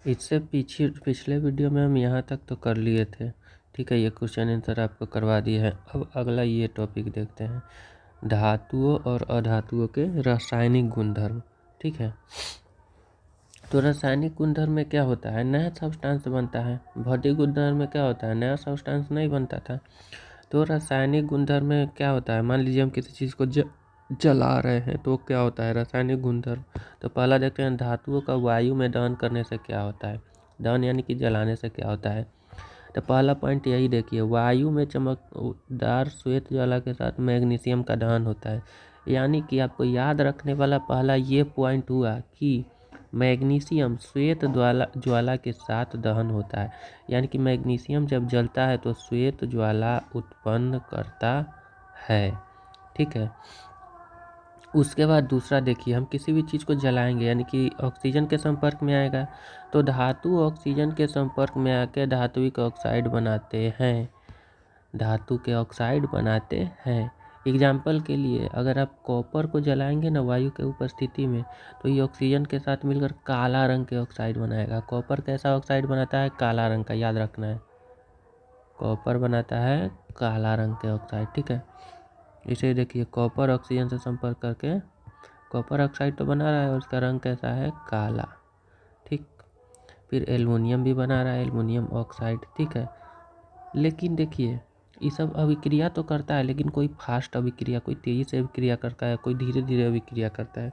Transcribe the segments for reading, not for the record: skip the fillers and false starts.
इससे पिछले वीडियो में हम यहाँ तक तो कर लिए थे, ठीक है। ये क्वेश्चन आंसर आपको करवा दिए हैं। अब अगला ये टॉपिक देखते हैं, धातुओं और अधातुओं के रासायनिक गुणधर्म, ठीक है। तो रासायनिक गुणधर्म में क्या होता है, नया सब्सटेंस बनता है। भौतिक गुणधर्म में क्या होता है, नया सब्सटेंस नहीं बनता था। तो रासायनिक गुणधर्म में क्या होता है, मान लीजिए हम किसी चीज़ को जला रहे हैं तो क्या होता है, रासायनिक गुणधर्म। तो पहला देखते हैं, धातुओं का वायु में दहन करने से क्या होता है। दहन यानी कि जलाने से क्या होता है। तो पहला पॉइंट यही देखिए, वायु में चमकदार श्वेत ज्वाला के साथ मैग्नीशियम का दहन होता है। यानी कि आपको याद रखने वाला पहला ये पॉइंट हुआ कि मैग्नीशियम श्वेत ज्वाला के साथ दहन होता है। यानी कि मैग्नीशियम जब जलता है तो श्वेत ज्वाला उत्पन्न करता है, ठीक है। उसके बाद दूसरा देखिए, हम किसी भी चीज़ को जलाएंगे यानी कि ऑक्सीजन के संपर्क में आएगा, तो धातु ऑक्सीजन के संपर्क में आके धात्विक ऑक्साइड बनाते हैं, धातु के ऑक्साइड बनाते हैं। एग्जाम्पल के लिए, अगर आप कॉपर को जलाएंगे ना वायु के उपस्थिति में, तो ये ऑक्सीजन के साथ मिलकर काला रंग के ऑक्साइड बनाएगा। कॉपर कैसा ऑक्साइड बनाता है, काला रंग का, याद रखना है। कॉपर बनाता है काला रंग के ऑक्साइड, ठीक है। इसे देखिए, कॉपर ऑक्सीजन से संपर्क करके कॉपर ऑक्साइड तो बना रहा है और उसका रंग कैसा है, काला, ठीक। फिर एल्युमिनियम भी बना रहा है, एल्युमिनियम ऑक्साइड, ठीक है। लेकिन देखिए, ये सब अभिक्रिया तो करता है, लेकिन कोई फास्ट अभिक्रिया, कोई तेज़ी से अभिक्रिया करता है, कोई धीरे धीरे अभिक्रिया करता है।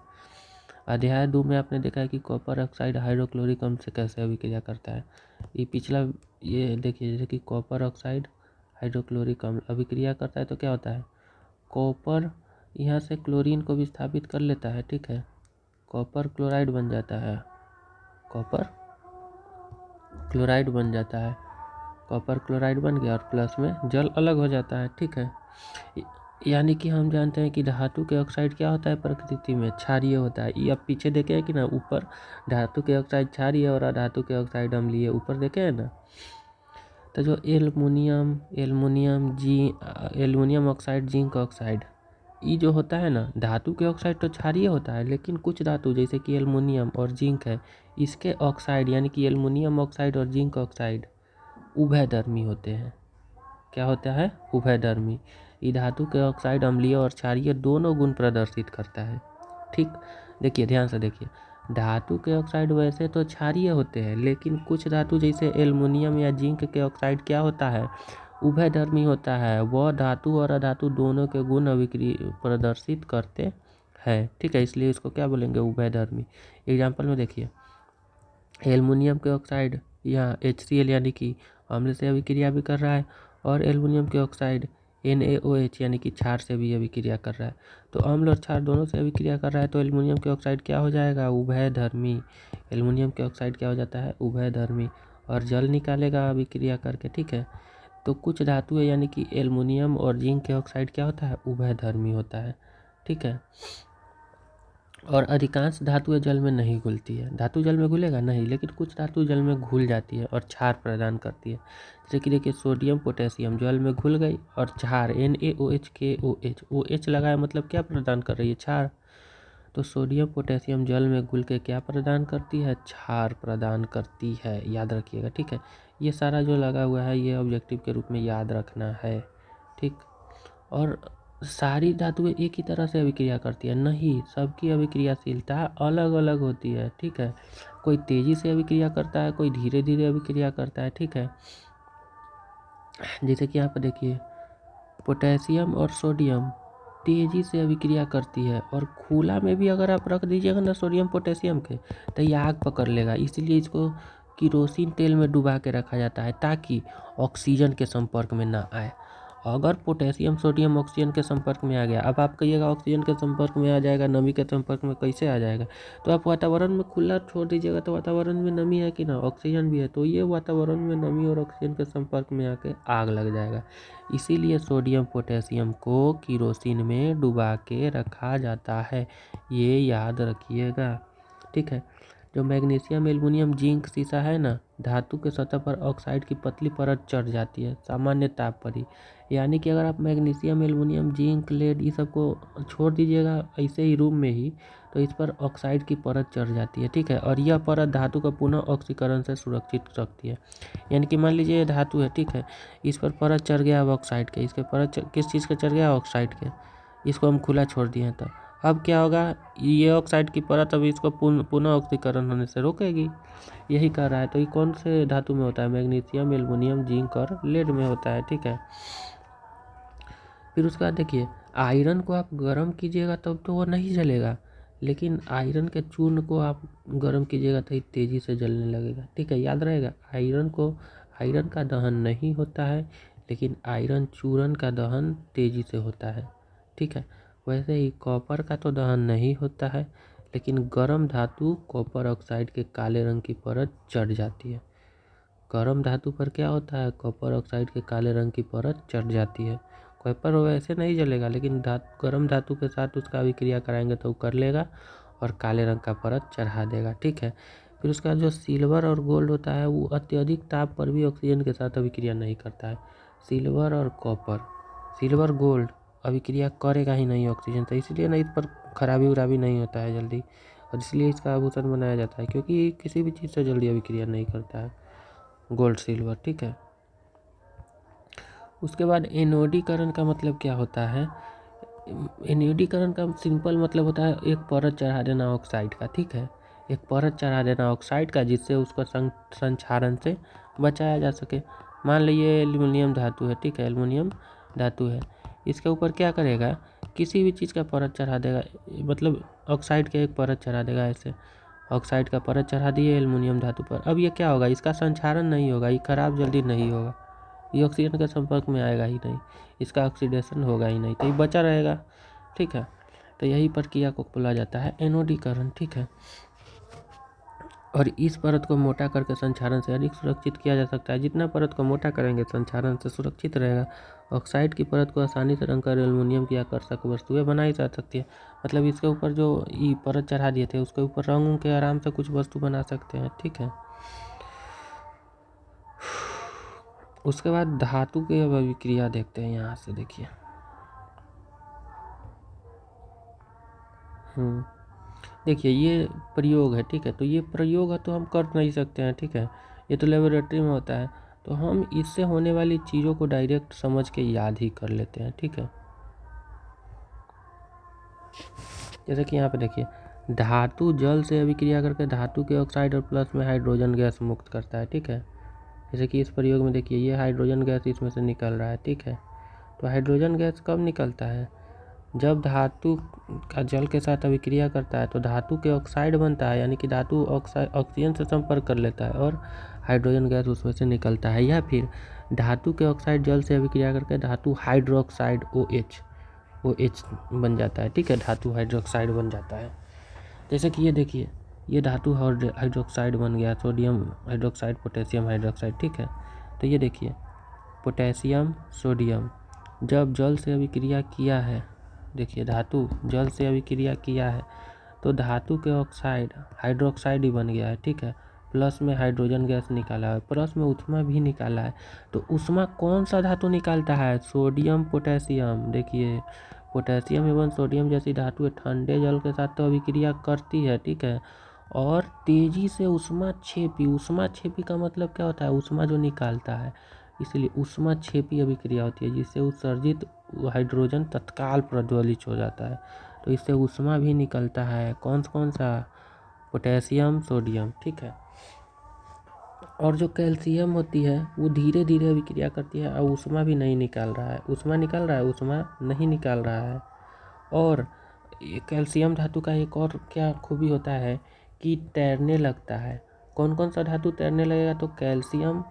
अध्याय 2 में आपने देखा है कि कॉपर ऑक्साइड हाइड्रोक्लोरिक अम्ल से कैसे अभिक्रिया करता है। ये पिछला, ये देखिए, जैसे कि कॉपर ऑक्साइड हाइड्रोक्लोरिक अम्ल अभिक्रिया करता है तो क्या होता है, कॉपर यहाँ से क्लोरीन को विस्थापित कर लेता है, ठीक है। कॉपर क्लोराइड बन जाता है, कॉपर क्लोराइड बन जाता है, कॉपर क्लोराइड बन गया और प्लस में जल अलग हो जाता है, ठीक है। यानी कि हम जानते हैं कि धातु के ऑक्साइड क्या होता है, प्रकृति में क्षारीय होता है। ये आप पीछे देखे हैं कि ना, ऊपर धातु के ऑक्साइड क्षारीय और अधातु के ऑक्साइड अम्लीय, ऊपर देखे हैं ना। तो जो एल्युमिनियम ऑक्साइड, जिंक ऑक्साइड, ये जो होता है ना, धातु के ऑक्साइड तो क्षारीय होता है, लेकिन कुछ धातु जैसे कि एल्युमिनियम और जिंक है, इसके ऑक्साइड यानी कि एल्युमिनियम ऑक्साइड और जिंक ऑक्साइड उभयधर्मी होते हैं। क्या होता है, उभयधर्मी। ये धातु के ऑक्साइड अम्लीय और क्षारीय दोनों गुण प्रदर्शित करता है, ठीक। देखिए, ध्यान से देखिए, धातु के ऑक्साइड वैसे तो क्षारीय होते हैं, लेकिन कुछ धातु जैसे एल्युमिनियम या जिंक के ऑक्साइड क्या होता है, उभयधर्मी होता है। वह धातु और अधातु दोनों के गुण अभिक्रिया प्रदर्शित करते हैं, ठीक है। इसलिए इसको क्या बोलेंगे, उभयधर्मी। एग्जाम्पल में देखिए, एल्युमिनियम के ऑक्साइड यहाँ HCl यानी कि अम्ल से अभिक्रिया भी कर रहा है, और एल्युमिनियम के ऑक्साइड NaOH यानी कि क्षार से भी अभिक्रिया कर रहा है। तो अम्ल और क्षार दोनों से अभिक्रिया कर रहा है, तो एल्युमिनियम के ऑक्साइड क्या हो जाएगा, उभयधर्मी। एल्युमिनियम के ऑक्साइड क्या हो जाता है, उभयधर्मी, और जल निकालेगा अभिक्रिया करके, ठीक है। तो कुछ धातुएं यानी कि एल्युमिनियम और जिंक के ऑक्साइड क्या होता है, उभयधर्मी होता है, ठीक है। और अधिकांश धातुएं जल में नहीं घुलती है। धातु जल में घुलेगा नहीं, लेकिन कुछ धातु जल में घुल जाती है और क्षार प्रदान करती है। जैसे कि देखिए, सोडियम पोटेशियम जल में घुल गई और क्षार NaOH KOH, OH लगाया मतलब क्या प्रदान कर रही है, क्षार। तो सोडियम पोटेशियम जल में घुल के क्या प्रदान करती है, क्षार प्रदान करती है, याद रखिएगा, ठीक है। ये सारा जो लगा हुआ है ये ऑब्जेक्टिव के रूप में याद रखना है, ठीक। और सारी धातुएं एक ही तरह से अभिक्रिया करती है, नहीं, सबकी अभिक्रियाशीलता अलग अलग होती है, ठीक है। कोई तेजी से अभिक्रिया करता है, कोई धीरे धीरे अभिक्रिया करता है, ठीक है। जैसे कि यहाँ पर देखिए, पोटेशियम और सोडियम तेजी से अभिक्रिया करती है, और खुला में भी अगर आप रख दीजिएगा ना सोडियम पोटेशियम के, तो ये आग पकड़ लेगा। इसीलिए इसको किरोसिन तेल में डुबा के रखा जाता है, ताकि ऑक्सीजन के संपर्क में ना आए। अगर पोटेशियम सोडियम ऑक्सीजन के संपर्क में आ गया, अब आप कहिएगा ऑक्सीजन के संपर्क में आ जाएगा, नमी के संपर्क में कैसे आ जाएगा। तो आप वातावरण में खुला छोड़ दीजिएगा, तो वातावरण में नमी है कि ना, ऑक्सीजन भी है, तो ये वातावरण में नमी और ऑक्सीजन के संपर्क में आके आग लग जाएगा। इसीलिए सोडियम पोटेशियम को किरोसिन में डुबा के रखा जाता है, ये याद रखिएगा, ठीक है। जो मैग्नीशियम, एल्युमिनियम, जिंक, सीसा है ना, धातु के सतह पर ऑक्साइड की पतली परत चढ़ जाती है सामान्य ताप पर ही। यानी कि अगर आप मैग्नीशियम, एल्युमिनियम, जिंक, लेड ये सब को छोड़ दीजिएगा ऐसे ही रूम में ही, तो इस पर ऑक्साइड की परत चढ़ जाती है, ठीक है। और यह परत धातु का पुनः ऑक्सीकरण से सुरक्षित रखती है। यानी कि मान लीजिए ये धातु है, ठीक है, इस पर परत चढ़ गया अब ऑक्साइड के, इस पर किस चीज़ का चढ़ गया, ऑक्साइड के, इसको हम खुला छोड़ दिए हैं, तो अब क्या होगा, ये ऑक्साइड की परत अभी इसको पुनः ऑक्सीकरण होने से रोकेगी, यही कर रहा है। तो ये कौन से धातु में होता है, मैग्नीशियम, एल्युमिनियम, जिंक और लेड में होता है, ठीक है। फिर उसके बाद देखिए, आयरन को आप गर्म कीजिएगा तब तो वो नहीं जलेगा, लेकिन आयरन के चूर्ण को आप गर्म कीजिएगा तो तेज़ी से जलने लगेगा, ठीक है, याद रहेगा। आयरन का दहन नहीं होता है, लेकिन आयरन चूर्ण का दहन तेज़ी से होता है, ठीक है। वैसे ही कॉपर का तो दहन नहीं होता है, लेकिन गर्म धातु कॉपर ऑक्साइड के काले रंग की परत चढ़ जाती है। गर्म धातु पर क्या होता है, कॉपर ऑक्साइड के काले रंग की परत चढ़ जाती है। कॉपर वैसे नहीं जलेगा, लेकिन गर्म धातु के साथ उसका अभिक्रिया कराएंगे तो वो कर लेगा और काले रंग का परत चढ़ा देगा, ठीक है। फिर उसका जो सिल्वर और गोल्ड होता है वो अत्यधिक ताप पर भी ऑक्सीजन के साथ अभिक्रिया नहीं करता है। सिल्वर और कॉपर, सिल्वर गोल्ड अभिक्रिया करेगा ही नहीं ऑक्सीजन, तो इसलिए ना इस पर खराबी उराबी नहीं होता है जल्दी, और इसलिए इसका आभूषण बनाया जाता है, क्योंकि किसी भी चीज़ से जल्दी अभिक्रिया नहीं करता है गोल्ड सिल्वर, ठीक है। उसके बाद एनोडीकरण का मतलब क्या होता है, एनोडीकरण का सिंपल मतलब होता है एक परत चढ़ा देना ऑक्साइड का, ठीक है, एक परत चढ़ा देना ऑक्साइड का जिससे उसको संक्षारण से बचाया जा सके। मान लीजिए एल्युमिनियम धातु है, ठीक है, एल्युमिनियम धातु है, इसके ऊपर क्या करेगा, किसी भी चीज़ का परत चढ़ा देगा, मतलब ऑक्साइड का एक परत चढ़ा देगा, ऐसे ऑक्साइड का परत चढ़ा दिए एल्युमिनियम धातु पर। अब ये क्या होगा, इसका संक्षारण नहीं होगा, ये खराब जल्दी नहीं होगा, ये ऑक्सीजन के संपर्क में आएगा ही नहीं, इसका ऑक्सीडेशन होगा ही नहीं, तो ये बचा रहेगा, ठीक है। तो यही प्रक्रिया को बोला जाता है एनोडीकरण, ठीक है। और इस परत को मोटा करके संक्षारण से अधिक सुरक्षित किया जा सकता है। जितना परत को मोटा करेंगे संक्षारण से सुरक्षित रहेगा। ऑक्साइड की परत को आसानी से रंग कर एल्युमिनियम की आकर्षक वस्तुएं बनाई जा सकती है। मतलब इसके ऊपर जो ये परत चढ़ा दिए थे उसके ऊपर रंग के आराम से कुछ वस्तु बना सकते हैं, ठीक है। उसके बाद धातु की अब अभिक्रिया देखते हैं, यहाँ से देखिए। देखिए ये प्रयोग है, ठीक है, तो ये प्रयोग है तो हम कर नहीं सकते हैं, ठीक है, ये तो लेबोरेटरी में होता है, तो हम इससे होने वाली चीज़ों को डायरेक्ट समझ के याद ही कर लेते हैं, ठीक है। जैसे कि यहाँ पे देखिए, धातु जल से अभिक्रिया करके धातु के ऑक्साइड और प्लस में हाइड्रोजन गैस मुक्त करता है, ठीक है। जैसे कि इस प्रयोग में देखिए ये हाइड्रोजन गैस इसमें से निकल रहा है, ठीक है। तो हाइड्रोजन गैस कब निकलता है, जब धातु का जल के साथ अभिक्रिया करता है तो धातु के ऑक्साइड बनता है, यानी कि धातु ऑक्सीजन से संपर्क कर लेता है और हाइड्रोजन गैस उसमें से निकलता है। या फिर धातु के ऑक्साइड जल से अभिक्रिया करके धातु हाइड्रोक्साइड OH बन जाता है, ठीक है, धातु हाइड्रोक्साइड बन जाता है। जैसे कि ये देखिए, ये धातु हाइड्रोक्साइड बन गया, सोडियम हाइड्रोक्साइड, पोटेशियम हाइड्रोक्साइड, ठीक है। तो ये देखिए, पोटेशियम सोडियम जब जल से अभिक्रिया किया है, देखिए धातु जल से अभिक्रिया किया है तो धातु के ऑक्साइड हाइड्रोक्साइड ही बन गया है, ठीक है। प्लस में हाइड्रोजन गैस निकाला है, प्लस में ऊष्मा भी निकाला है। तो ऊष्मा कौन सा धातु निकालता है, सोडियम पोटेशियम। देखिए पोटेशियम एवं सोडियम जैसी धातु ठंडे जल के साथ तो अभिक्रिया करती है, ठीक है, और तेजी से ऊष्मा छेपी का मतलब क्या होता है, ऊष्मा जो निकालता है, इसलिए ऊष्मा छेपी अभिक्रिया होती है जिससे उत्सर्जित हाइड्रोजन तत्काल प्रज्वलित हो जाता है। तो इससे ऊष्मा भी निकलता है, कौन सा, पोटेशियम सोडियम, ठीक है। और जो कैल्शियम होती है वो धीरे धीरे अभिक्रिया करती है और ऊष्मा भी नहीं निकाल रहा है, ऊष्मा निकाल रहा है, ऊष्मा नहीं निकाल रहा है। और कैल्शियम धातु का एक और क्या खूबी होता है कि तैरने लगता है। कौन सा धातु तैरने लगेगा, तो कैल्शियम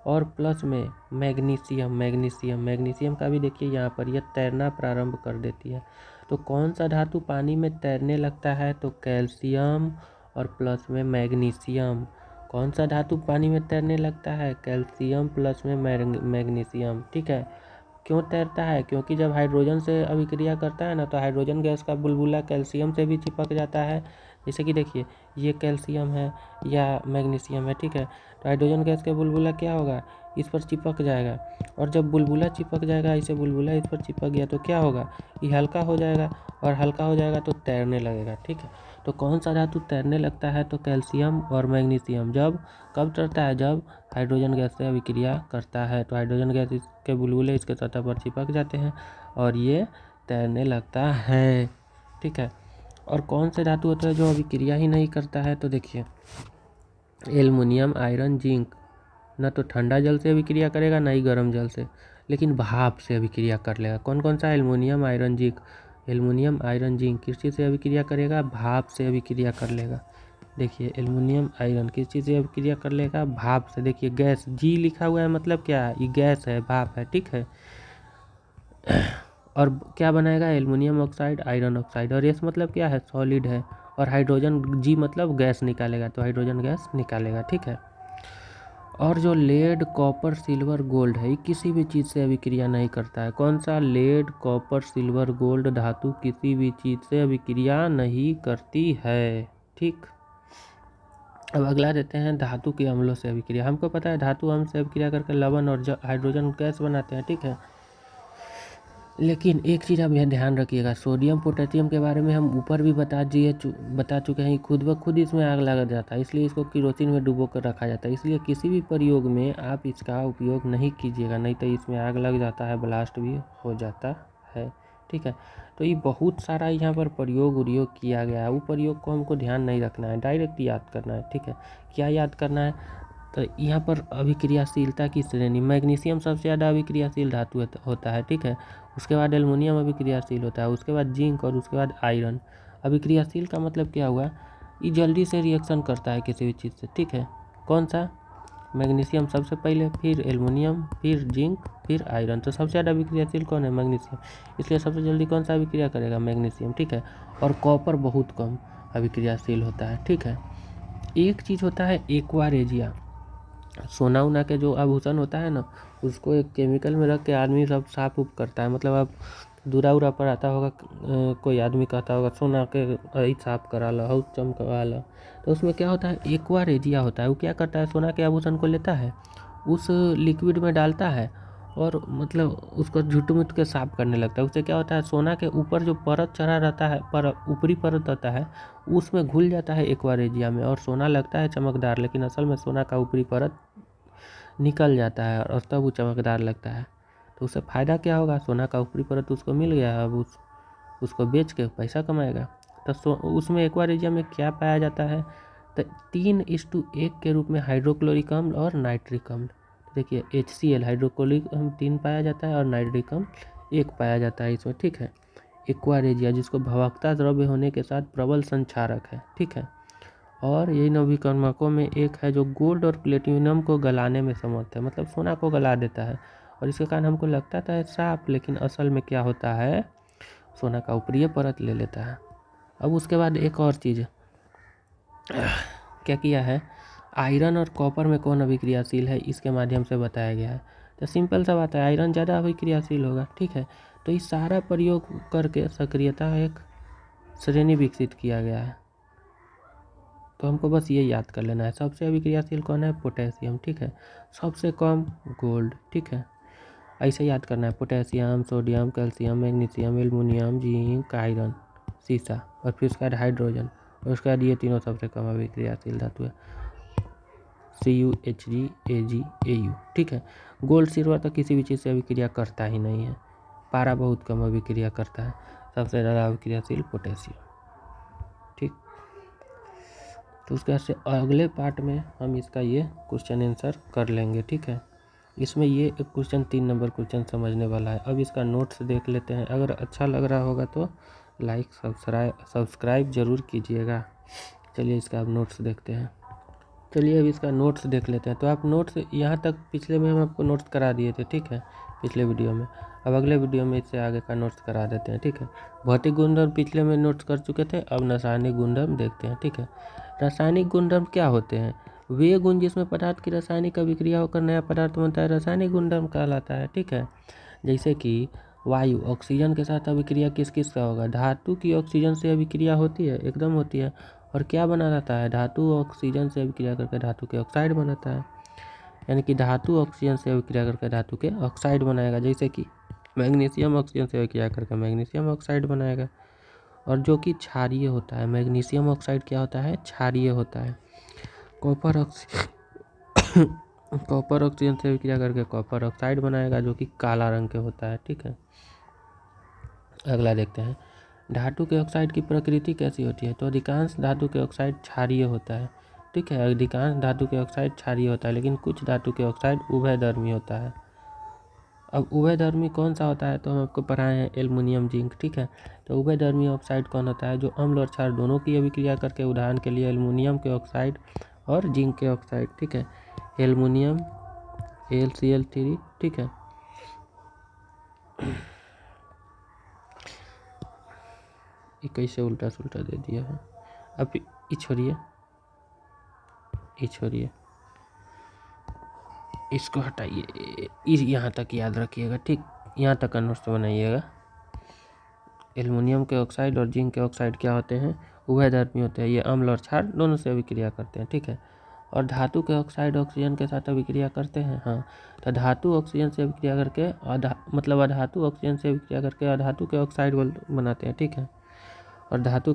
और प्लस में मैग्नीशियम का भी देखिए यहाँ पर यह तैरना प्रारंभ कर देती है। तो कौन सा धातु पानी में तैरने लगता है, तो कैल्शियम और प्लस में मैग्नीशियम। कौन सा धातु पानी में तैरने लगता है, कैल्शियम प्लस में मैग्नीशियम, ठीक है। क्यों तैरता है, क्योंकि जब हाइड्रोजन से अभिक्रिया करता है ना तो हाइड्रोजन गैस का बुलबुला कैल्शियम से भी चिपक जाता है। जैसे कि देखिए ये कैल्शियम है या मैग्नीशियम है, ठीक है। तो हाइड्रोजन गैस का बुलबुला क्या होगा, इस पर चिपक जाएगा, और जब बुलबुला चिपक जाएगा, ऐसे बुलबुला इस पर चिपक गया तो क्या होगा, ये हल्का हो जाएगा, और हल्का हो जाएगा तो तैरने लगेगा, ठीक है। तो कौन सा धातु तैरने लगता है, तो कैल्शियम और मैग्नीशियम। जब कब तैरता है, जब हाइड्रोजन गैस से अभिक्रिया करता है, तो हाइड्रोजन गैस के बुलबुले इसके सतह पर चिपक जाते हैं और ये तैरने लगता है, ठीक है। और कौन से धातु होते हैं जो अभिक्रिया ही नहीं करता है, तो देखिए एल्युमिनियम, आयरन, जिंक, न तो ठंडा जल से अभिक्रिया करेगा ना ही गर्म जल से, लेकिन भाप से अभिक्रिया कर लेगा। कौन कौन सा, aluminium, iron, zinc. Aluminium, iron, zinc किस चीज़ से अभिक्रिया करेगा, भाप से अभिक्रिया कर लेगा। देखिए एल्युमिनियम आयरन किस चीज़ से अभिक्रिया कर लेगा, भाप से। देखिए गैस जी लिखा हुआ है, मतलब क्या है, ये गैस है, भाप है, ठीक है। और क्या बनाएगा, एल्युमिनियम ऑक्साइड, आयरन ऑक्साइड। और एस मतलब क्या है, सॉलिड है। और हाइड्रोजन जी मतलब गैस निकालेगा, तो हाइड्रोजन गैस निकालेगा, ठीक है। और जो लेड, कॉपर, सिल्वर, गोल्ड है, ये किसी भी चीज़ से अभिक्रिया नहीं करता है। कौन सा, लेड, कॉपर, सिल्वर, गोल्ड धातु किसी भी चीज़ से अभिक्रिया नहीं करती है, ठीक। अब अगला देते हैं धातु के अम्लों से अभिक्रिया। हमको पता है धातु अम्ल से अभिक्रिया करके लवण और हाइड्रोजन गैस बनाते हैं, ठीक है। लेकिन एक चीज़ आप यह ध्यान रखिएगा, सोडियम पोटेशियम के बारे में हम ऊपर भी बता चुके हैं, खुद ब खुद इसमें आग लग जाता है, इसलिए इसको केरोसिन में डुबो कर रखा जाता है। इसलिए किसी भी प्रयोग में आप इसका उपयोग नहीं कीजिएगा, नहीं तो इसमें आग लग जाता है, ब्लास्ट भी हो जाता है, ठीक है। तो ये बहुत सारा यहाँ पर प्रयोग किया गया है, वो प्रयोग को हमको ध्यान नहीं रखना है, डायरेक्ट याद करना है, ठीक है। क्या याद करना है, तो यहाँ पर अभिक्रियाशीलता की श्रेणी, मैग्नीशियम सबसे ज़्यादा अभिक्रियाशील धातु होता है, ठीक है। उसके बाद एल्युमिनियम अभिक्रियाशील होता है, उसके बाद जिंक, और उसके बाद आयरन। अभिक्रियाशील का मतलब क्या हुआ, ये जल्दी से रिएक्शन करता है किसी भी चीज़ से, ठीक है। कौन सा, मैग्नीशियम सबसे पहले, फिर एल्युमिनियम, फिर जिंक, फिर आयरन। तो सबसे ज़्यादा अभिक्रियाशील कौन है, मैग्नीशियम, इसलिए सबसे जल्दी कौन सा अभिक्रिया करेगा, मैग्नीशियम, ठीक है। और कॉपर बहुत कम अभिक्रियाशील होता है, ठीक है। एक चीज़ होता है एक्वा रेजिया, सोना उना के जो आभूषण होता है ना, उसको एक केमिकल में रख के आदमी सब साफ उप करता है। मतलब आप दूरा उरा पर आता होगा, कोई आदमी कहता होगा सोना के साफ करा लो, हाउस चमकवा लो, तो उसमें क्या होता है, एक्वा रेजिया होता है। वो क्या करता है, सोना के आभूषण को लेता है, उस लिक्विड में डालता है, और मतलब उसको झुट-मुट के साफ करने लगता है। उससे क्या होता है, सोना के ऊपर जो परत चढ़ा रहता है, ऊपरी परत रहता है, उसमें घुल जाता है एक्वा रेजिया में, और सोना लगता है चमकदार, लेकिन असल में सोना का ऊपरी परत निकल जाता है, और तब वो चमकदार लगता है। तो उससे फ़ायदा क्या होगा, सोना का ऊपरी परत उसको मिल गया, अब उसको बेच के पैसा कमाएगा। तो उसमें एक्वा रेजिया में क्या पाया जाता है, तो 3:1 के रूप में हाइड्रोक्लोरिक अम्ल और नाइट्रिक अम्ल। देखिए HCl हाइड्रोक्लोरिक अम्ल 3 पाया जाता है, और नाइट्रिक अम्ल 1 पाया जाता है इसमें, ठीक है। एक्वा रेजिया जिसको भवकता द्रव्य होने के साथ प्रबल संक्षारक है, ठीक है। और यही नवीकर्मकों में एक है जो गोल्ड और प्लेटिनम को गलाने में समर्थ है, मतलब सोना को गला देता है, और इसके कारण हमको लगता है साफ, लेकिन असल में क्या होता है, सोना का ऊपरी परत ले लेता है। अब उसके बाद एक और चीज़ क्या किया है, आयरन और कॉपर में कौन अभिक्रियाशील है, इसके माध्यम से बताया गया है। तो सिंपल सा बात है, आयरन ज़्यादा अभिक्रियाशील होगा, ठीक है। तो इस सारा प्रयोग करके सक्रियता एक श्रेणी विकसित किया गया है। तो हमको बस ये याद कर लेना है, सबसे अभिक्रियाशील कौन है, पोटेशियम, ठीक है। सबसे कम गोल्ड, ठीक है। ऐसे याद करना है, potassium, sodium, calcium, magnesium, aluminium, zinc, iron, सीसा, और फिर उसके बाद हाइड्रोजन, और उसके बाद ये तीनों सबसे कम अभिक्रियाशील धातु है, CuHg, Ag, Au, ठीक है। गोल्ड, सिल्वर तो किसी भी चीज़ से अभिक्रिया करता ही नहीं है, पारा बहुत कम अभिक्रिया करता है, सबसे ज़्यादा अभिक्रियाशील पोटेशियम, ठीक। तो उसके बाद से अगले पार्ट में हम इसका ये क्वेश्चन आंसर कर लेंगे, ठीक है। इसमें ये एक क्वेश्चन 3 नंबर क्वेश्चन समझने वाला है। अब इसका नोट्स देख लेते हैं, अगर अच्छा लग रहा होगा तो लाइक सब्सक्राइब ज़रूर कीजिएगा। चलिए इसका अब नोट्स देखते हैं। चलिए अब इसका नोट्स देख लेते हैं। तो आप नोट्स यहाँ तक पिछले में हम आपको नोट्स करा दिए थे, ठीक है, पिछले वीडियो में। अब अगले वीडियो में इससे आगे का नोट्स करा देते हैं, ठीक है। भौतिक गुणधर्म पिछले में नोट्स कर चुके थे, अब रासायनिक गुणधर्म देखते हैं, ठीक है। रासायनिक गुणधर्म क्या होते हैं, वे गुण जिसमें पदार्थ की रासायनिक अभिक्रिया होकर नया पदार्थ बनता है, रासायनिक गुणधर्म कहलाता है, ठीक है। जैसे कि वायु ऑक्सीजन के साथ अभिक्रिया किस किस का होगा, धातु की ऑक्सीजन से अभिक्रिया होती है, एकदम होती है। और क्या बना रहता है, धातु ऑक्सीजन से अभिक्रिया करके धातु के ऑक्साइड बनाता है, यानी कि धातु ऑक्सीजन से अभिक्रिया करके धातु के ऑक्साइड बनाएगा। जैसे कि मैग्नीशियम ऑक्सीजन से अभिक्रिया करके मैग्नीशियम ऑक्साइड बनाएगा, और जो कि क्षारीय होता है। मैग्नीशियम ऑक्साइड क्या होता है, क्षारीय होता है। कॉपर ऑक्सीजन से अभिक्रिया करके कॉपर ऑक्साइड बनाएगा, जो कि काला रंग के होता है। ठीक है, अगला देखते हैं, धातु के ऑक्साइड की प्रकृति कैसी होती है। तो अधिकांश धातु के ऑक्साइड क्षारीय होता है। ठीक है, अधिकांश धातु के ऑक्साइड क्षारीय होता है, लेकिन कुछ धातु के ऑक्साइड उभयधर्मी होता है। अब उभयधर्मी कौन सा होता है, तो हम आपको पढ़ाए हैं एल्युमिनियम जिंक। ठीक है, तो उभयधर्मी ऑक्साइड कौन होता है, जो अम्ल और क्षार दोनों की अभिक्रिया करके, उदाहरण के लिए एल्युमिनियम के ऑक्साइड और जिंक के ऑक्साइड। ठीक है, एल्युमिनियम AlCl3। ठीक है, ये कैसे उल्टा सुल्टा दे दिया है। अब ये छोड़िए, इसको हटाइए, यहाँ तक याद रखिएगा। ठीक, यहाँ तक का नोट्स बनाइएगा। एल्युमिनियम के ऑक्साइड और जिंक के ऑक्साइड क्या होते हैं, उभयधर्मी होते हैं। ये अम्ल और क्षार दोनों से अभिक्रिया करते हैं। ठीक है, और धातु के ऑक्साइड ऑक्सीजन के साथ अभिक्रिया करते हैं। हाँ, तो धातु ऑक्सीजन से अभिक्रिया करके अधातु ऑक्सीजन से अभिक्रिया करके अधातु के ऑक्साइड बनाते हैं। ठीक है, और अधातु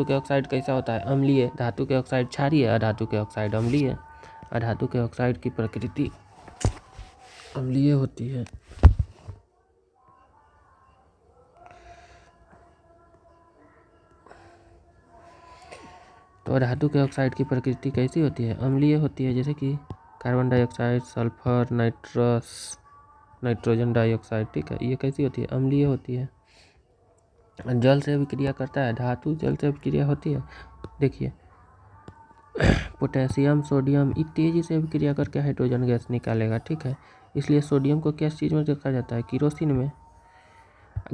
के ऑक्साइड कैसा होता है, अम्लीय। धातु के ऑक्साइड क्षारीय, अधातु के ऑक्साइड अम्लीय। अधातु के ऑक्साइड की प्रकृति अम्लीय होती है। तो धातु के ऑक्साइड की प्रकृति कैसी होती है, अम्लीय होती है। जैसे कि carbon dioxide, sulphur, nitrogen dioxide. ठीक है, ये कैसी होती है, अम्लीय होती है। जल से अभिक्रिया करता है, धातु जल से अभिक्रिया होती है। देखिए, पोटेशियम, सोडियम ये तेजी से अभिक्रिया करके हाइड्रोजन गैस निकालेगा। ठीक है, इसलिए सोडियम को किस चीज़ में देखा जाता है, केरोसिन में।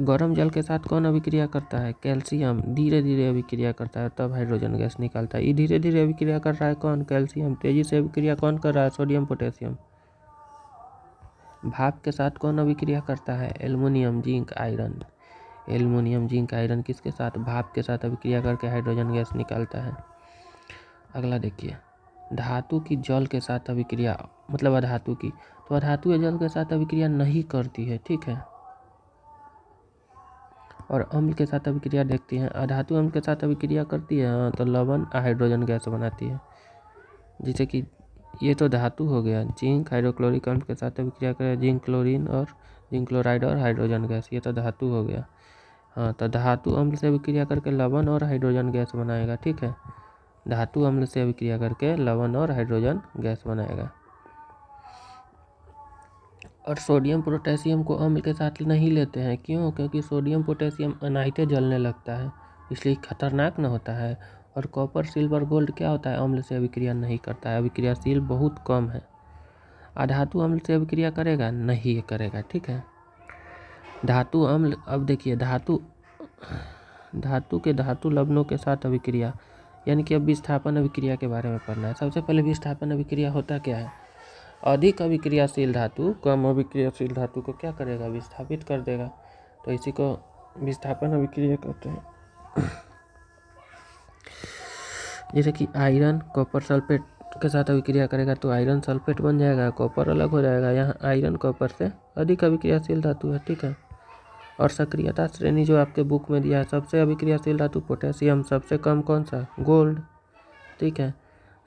गर्म जल के साथ कौन अभिक्रिया करता है, कैल्शियम धीरे धीरे अभिक्रिया करता है, तब हाइड्रोजन गैस निकालता है। ये धीरे धीरे अभिक्रिया कर रहा है कौन, कैल्शियम। तेजी से अभिक्रिया कौन कर रहा है, सोडियम पोटेशियम। भाप के साथ कौन अभिक्रिया करता है, aluminium zinc iron. Aluminium zinc iron किसके साथ, भाप के साथ अभिक्रिया करके हाइड्रोजन गैस निकालता है। अगला देखिए, धातु की जल के साथ अभिक्रिया, मतलब अधातु की, तो अधातु जल के साथ अभिक्रिया नहीं करती है। ठीक है, और अम्ल के साथ अभिक्रिया देखती हैं। अधातु अम्ल के साथ अभिक्रिया करती है, तो लवण हाइड्रोजन गैस बनाती है। जैसे कि ये तो धातु हो गया, जिंक हाइड्रोक्लोरिक अम्ल के साथ अभिक्रिया करे, जिंक क्लोरीन और जिंक क्लोराइड और हाइड्रोजन गैस, ये तो धातु हो गया। हाँ, तो धातु अम्ल से अभिक्रिया करके लवण और हाइड्रोजन गैस बनाएगा। ठीक है, धातु अम्ल से अभिक्रिया करके लवण और हाइड्रोजन गैस बनाएगा। और सोडियम पोटेशियम को अम्ल के साथ नहीं लेते हैं, क्यों, क्योंकि सोडियम पोटेशियम अनाहिते जलने लगता है, इसलिए खतरनाक न होता है। और कॉपर, सिल्वर, गोल्ड क्या होता है, अम्ल से अभिक्रिया नहीं करता है, अभिक्रियाशील बहुत कम है। अधातु अम्ल से अभिक्रिया करेगा, नहीं करेगा। ठीक है, धातु अम्ल, अब देखिए धातु के धातु लवणों के साथ अभिक्रिया, यानी कि अब विस्थापन अभिक्रिया के बारे में पढ़ना है। सबसे पहले विस्थापन अभिक्रिया होता क्या है, अधिक अभिक्रियाशील धातु कम अभिक्रियाशील धातु को क्या करेगा, विस्थापित कर देगा। तो इसी को विस्थापन अभिक्रिया कहते हैं। जैसे कि आयरन कॉपर सल्फेट के साथ अभिक्रिया करेगा, तो आयरन सल्फेट बन जाएगा, कॉपर अलग हो जाएगा। यहाँ आयरन कॉपर से अधिक अभिक्रियाशील धातु है। ठीक है, और सक्रियता श्रेणी जो आपके बुक में दिया है, सबसे अभिक्रियाशील धातु पोटेशियम, सबसे कम कौन सा, गोल्ड। ठीक है,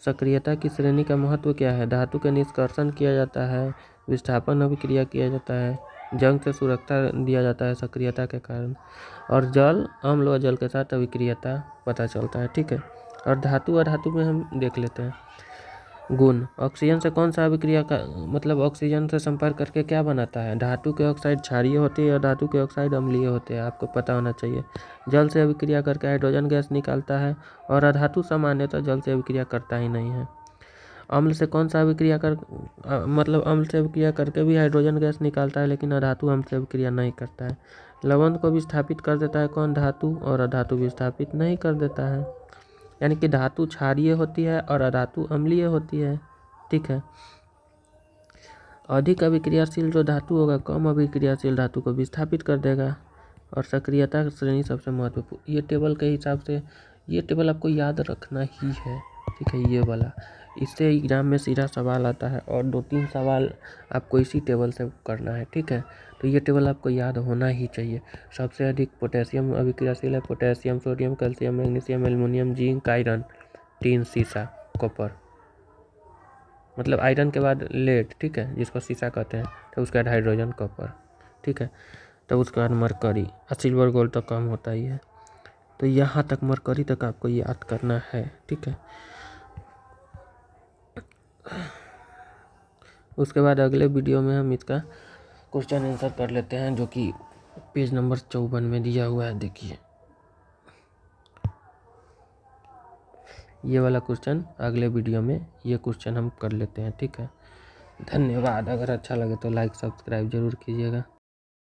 सक्रियता की श्रेणी का महत्व क्या है, धातु के निष्कर्षण किया जाता है, विस्थापन अभिक्रिया किया जाता है, जंग से सुरक्षा दिया जाता है सक्रियता के कारण, और जल अम्ल व जल के साथ अभिक्रियता पता चलता है। ठीक है, और धातु अधातु में हम देख लेते हैं गुण। ऑक्सीजन से कौन सा अभिक्रिया का, मतलब ऑक्सीजन से संपर्क करके क्या बनाता है, धातु के ऑक्साइड क्षारीय होती है और धातु के ऑक्साइड अम्लीय होते हैं, आपको पता होना चाहिए। जल से अभिक्रिया करके हाइड्रोजन गैस निकालता है, और अधातु सामान्यतः जल से अभिक्रिया करता ही नहीं है। अम्ल से कौन सा अभिक्रिया मतलब अम्ल से अभिक्रिया करके भी हाइड्रोजन गैस निकालता है, लेकिन अधातु अम्ल से अभिक्रिया नहीं करता है। लवण को विस्थापित कर देता है कौन, धातु, और अधातु विस्थापित नहीं कर देता है। यानी कि धातु क्षारीय होती है और अधातु अम्लीय होती है। ठीक है, अधिक अभिक्रियाशील जो धातु होगा कम अभिक्रियाशील धातु को विस्थापित कर देगा। और सक्रियता श्रेणी सबसे महत्वपूर्ण, ये टेबल के हिसाब से ये टेबल आपको याद रखना ही है, ठीक है। ये वाला इससे एग्जाम में सीधा सवाल आता है और 2-3 सवाल आपको इसी टेबल से करना है, ठीक है। तो ये टेबल आपको याद होना ही चाहिए। सबसे अधिक पोटेशियम अभिक्रियाशील है, potassium, sodium, calcium, magnesium, aluminium, zinc, iron, tin, सीसा, कॉपर। मतलब आयरन के बाद लेड, ठीक है, जिसको सीसा कहते हैं। तो उसके बाद हाइड्रोजन, कॉपर, ठीक है। तो उसके बाद मरकरी और सिल्वर, गोल्ड तो कम होता ही है। तो यहाँ तक मरकरी तक आपको याद करना है, ठीक है। उसके बाद अगले वीडियो में हम इसका क्वेश्चन आंसर कर लेते हैं, जो कि पेज नंबर 54 में दिया हुआ है। देखिए ये वाला क्वेश्चन अगले वीडियो में ये क्वेश्चन हम कर लेते हैं, ठीक है। धन्यवाद। अगर अच्छा लगे तो लाइक सब्सक्राइब जरूर कीजिएगा।